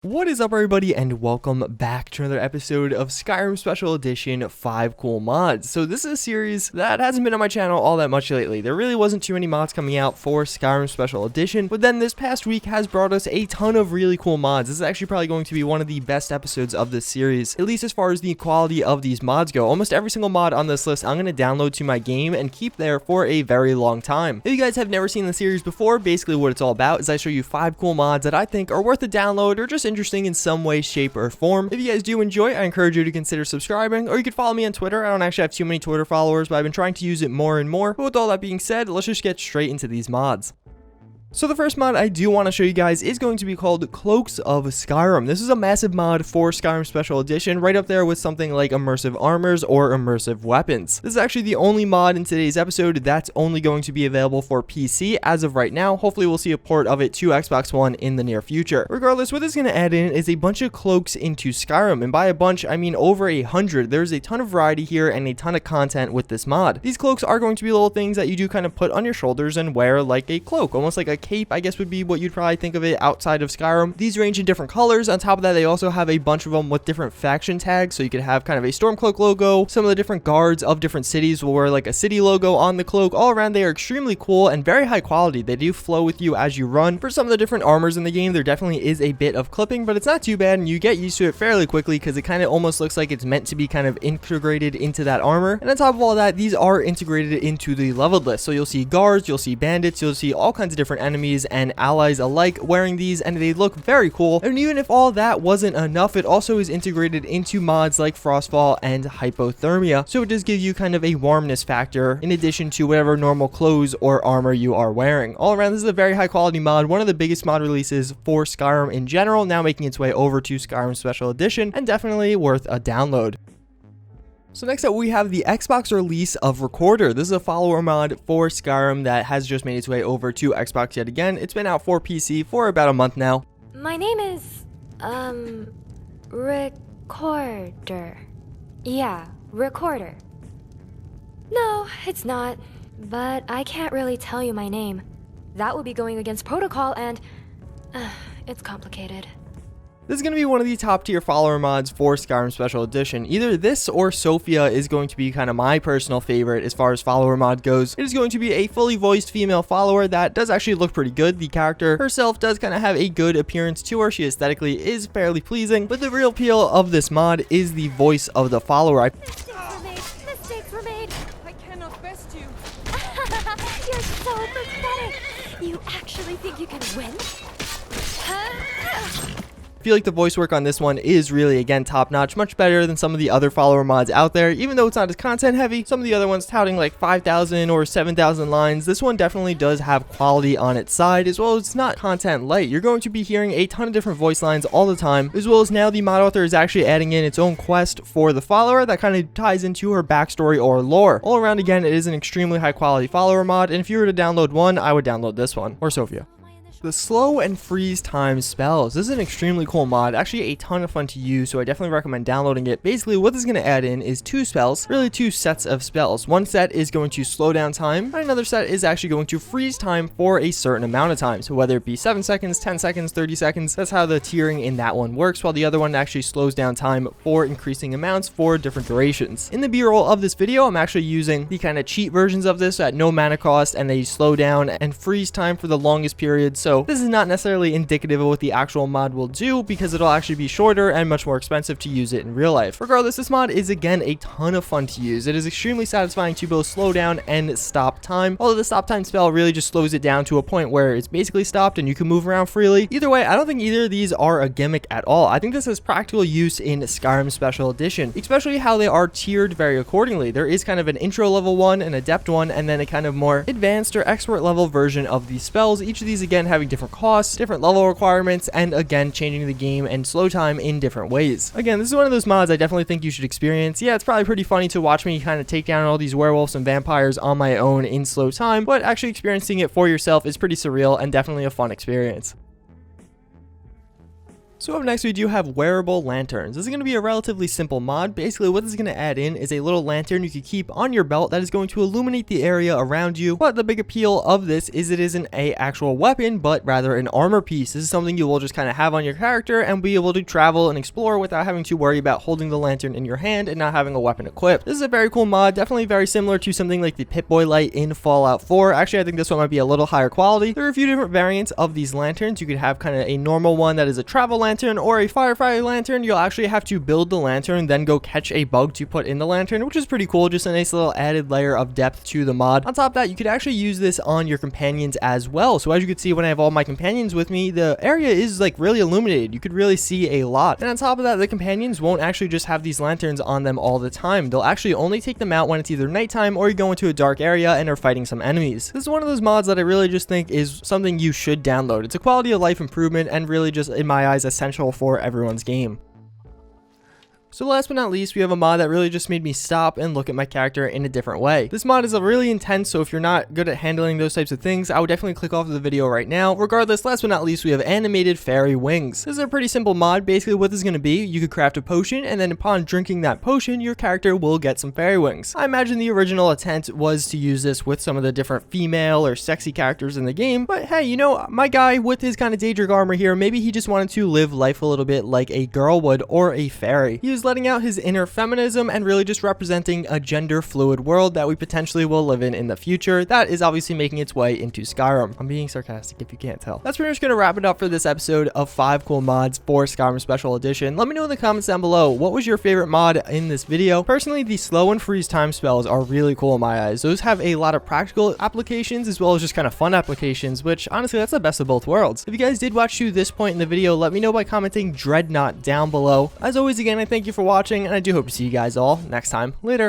What is up, everybody, and welcome back to another episode of Skyrim Special Edition 5 Cool Mods. So this is a series that hasn't been on my channel all that much lately. There really wasn't too many mods coming out for Skyrim Special Edition, but then this past week has brought us a ton of really cool mods. This is actually probably going to be one of the best episodes of this series, at least as far as the quality of these mods go. Almost every single mod on this list I'm going to download to my game and keep there for a very long time. If you guys have never seen the series before, basically what it's all about is I show you 5 cool mods that I think are worth a download or just interesting in some way, shape, or form. If you guys do enjoy, I encourage you to consider subscribing, or you could follow me on Twitter. I don't actually have too many Twitter followers, but I've been trying to use it more and more. But with all that being said, let's just get straight into these mods. So the first mod I do want to show you guys is going to be called Cloaks of Skyrim. This is a massive mod for Skyrim Special Edition, right up there with something like immersive armors or immersive weapons. This is actually the only mod in today's episode that's only going to be available for PC as of right now. Hopefully we'll see a port of it to Xbox One in the near future. Regardless, what this is going to add in is a bunch of cloaks into Skyrim, and by a bunch I mean over 100. There's a ton of variety here and a ton of content with this mod. These cloaks are going to be little things that you do kind of put on your shoulders and wear like a cloak, almost like a cape, I guess would be what you'd probably think of it outside of Skyrim. These range in different colors. On top of that, they also have a bunch of them with different faction tags, so you could have kind of a Stormcloak logo. Some of the different guards of different cities will wear like a city logo on the cloak. All around, they are extremely cool and very high quality. They do flow with you as you run. For some of the different armors in the game, there definitely is a bit of clipping, but it's not too bad, and you get used to it fairly quickly because it kind of almost looks like it's meant to be kind of integrated into that armor. And on top of all that, these are integrated into the leveled list, so you'll see guards, you'll see bandits, you'll see all kinds of different enemies and allies alike wearing these, and they look very cool. And even if all that wasn't enough, it also is integrated into mods like Frostfall and Hypothermia, so it does give you kind of a warmness factor in addition to whatever normal clothes or armor you are wearing. All around, this is a very high quality mod, one of the biggest mod releases for Skyrim in general, now making its way over to Skyrim Special Edition, and definitely worth a download. So next up, we have the Xbox release of Recorder. This is a follower mod for Skyrim that has just made its way over to Xbox yet again. It's been out for PC for about a month now. My name is, Recorder. Yeah, Recorder. No, it's not, but I can't really tell you my name. That would be going against protocol and, it's complicated. This is going to be one of the top tier follower mods for Skyrim Special Edition. Either this or Sophia is going to be kind of my personal favorite as far as follower mod goes. It is going to be a fully voiced female follower that does actually look pretty good. The character herself does kind of have a good appearance to her. She aesthetically is fairly pleasing, but the real appeal of this mod is the voice of the follower. Mistakes were made. I cannot best you. You're so pathetic. You actually think you can win? I feel like the voice work on this one is really, again, top notch, much better than some of the other follower mods out there. Even though it's not as content heavy, some of the other ones touting like 5,000 or 7,000 lines, this one definitely does have quality on its side, as well as it's not content light. You're going to be hearing a ton of different voice lines all the time, as well as now the mod author is actually adding in its own quest for the follower that kind of ties into her backstory or lore. All around, again, it is an extremely high quality follower mod, and if you were to download one, I would download this one, or Sophia. The slow and freeze time spells. This is an extremely cool mod, actually a ton of fun to use, so I definitely recommend downloading it. Basically, what this is going to add in is 2 spells, really 2 sets of spells. One set is going to slow down time, and another set is actually going to freeze time for a certain amount of time. So whether it be 7 seconds, 10 seconds, 30 seconds, that's how the tiering in that one works, while the other one actually slows down time for increasing amounts for different durations. In the B-roll of this video, I'm actually using the kind of cheat versions of this at no mana cost, and they slow down and freeze time for the longest period. So this is not necessarily indicative of what the actual mod will do, because it'll actually be shorter and much more expensive to use it in real life. Regardless, this mod is again a ton of fun to use. It is extremely satisfying to both slow down and stop time, although the stop time spell really just slows it down to a point where it's basically stopped and you can move around freely. Either way, I don't think either of these are a gimmick at all. I think this has practical use in Skyrim Special Edition, especially how they are tiered very accordingly. There is kind of an intro level one, an adept one, and then a kind of more advanced or expert level version of these spells. Each of these again having different costs, different level requirements, and again changing the game and slow time in different ways. Again, this is one of those mods I definitely think you should experience. Yeah, it's probably pretty funny to watch me kind of take down all these werewolves and vampires on my own in slow time, but actually experiencing it for yourself is pretty surreal and definitely a fun experience. So up next we do have Wearable Lanterns. This is going to be a relatively simple mod. Basically what this is going to add in is a little lantern you can keep on your belt that is going to illuminate the area around you. But the big appeal of this is it isn't an actual weapon, but rather an armor piece. This is something you will just kind of have on your character and be able to travel and explore without having to worry about holding the lantern in your hand and not having a weapon equipped. This is a very cool mod, definitely very similar to something like the Pip-Boy light in Fallout 4. Actually, I think this one might be a little higher quality. There are a few different variants of these lanterns. You could have kind of a normal one that is a travel lantern or a firefighter lantern. You'll actually have to build the lantern, then go catch a bug to put in the lantern, which is pretty cool. Just a nice little added layer of depth to the mod. On top of that, you could actually use this on your companions as well. So as you can see, when I have all my companions with me, the area is like really illuminated. You could really see a lot. And on top of that, the companions won't actually just have these lanterns on them all the time. They'll actually only take them out when it's either nighttime or you go into a dark area and are fighting some enemies. This is one of those mods that I really just think is something you should download. It's a quality of life improvement and really just, in my eyes, essential for everyone's game. So last but not least, we have a mod that really just made me stop and look at my character in a different way. This mod is really intense, so if you're not good at handling those types of things, I would definitely click off of the video right now. Regardless, last but not least, we have animated fairy wings. This is a pretty simple mod. Basically what this is going to be, you could craft a potion, and then upon drinking that potion, your character will get some fairy wings. I imagine the original intent was to use this with some of the different female or sexy characters in the game, but hey, you know, my guy with his kind of Daedric armor here, maybe he just wanted to live life a little bit like a girl would or a fairy. He was letting out his inner feminism and really just representing a gender fluid world that we potentially will live in the future that is obviously making its way into Skyrim. I'm being sarcastic if you can't tell. That's pretty much going to wrap it up for this episode of 5 cool mods for Skyrim Special Edition. Let me know in the comments down below, what was your favorite mod in this video? Personally, the slow and freeze time spells are really cool in my eyes. Those have a lot of practical applications as well as just kind of fun applications, which honestly, that's the best of both worlds. If you guys did watch to this point in the video, let me know by commenting Dreadnought down below. As always, again, I thank you for watching, and I do hope to see you guys all next time. Later.